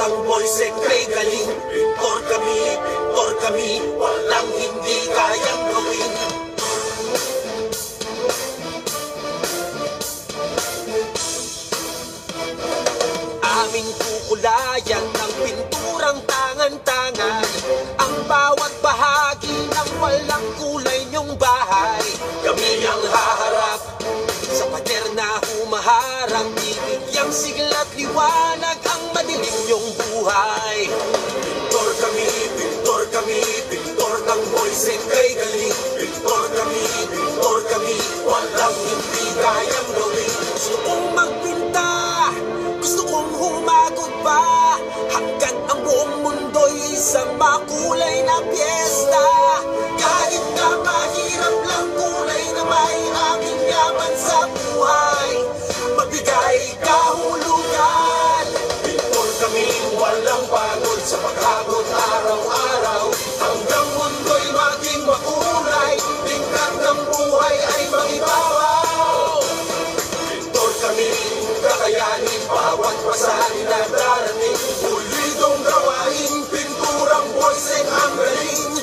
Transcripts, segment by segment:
ng boys e kay galing. Pintor kami, walang hindi kayang gawin. Aming kukulayan ng pinturang tangan-tangan, ang bawat bahagi ng walang kulay niyong bahay. Kami ang haharap sa pader na humaharang, bibigyang sigla't liwanag ang madilim niyong buhay. Pintor ng boys e kay galing. Pintor kami, walang hindi kayang gawin. Gusto kong magpinta, gusto kong humagod pa, hanggat ang buong mundo'y isang makulay na piyesta. Kahit na mahirap lang, kulay na may aming yaman sa buhay, magbigay kahulugan. Pintor kami, walang pagod sa paghabot araw-araw, hanggang mundo'y maging makulay, tingkat ng buhay ay magibabaw. Pintor kami, kakayanin bawat pasanin na darating, pulidong gawain, pinturang boys e ang galing.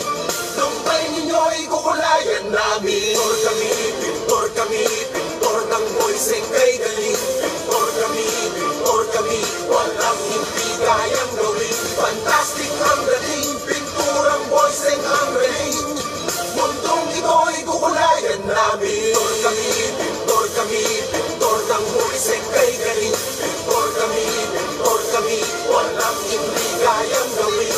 Lumpay ninyo'y kukulayan namin. Pintor ng boys e kay galing. Pintor kami, walang hindi kayang gawin. Fantastic ang dating, pinturang boys e ang galing. Mundong ito'y kukulayan namin. Pintor ng boys e kay galing. Pintor kami, walang hindi kayang gawin.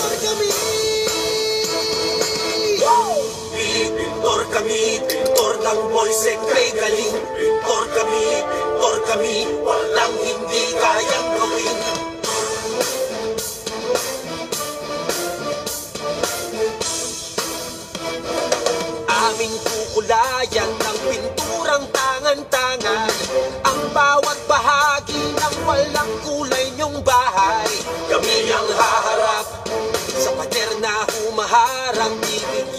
Pintor ng boys e kay galing. Pintor kami, walang hindi kayang gawin. Aming kukulayan ng pinturang tangan-tangan,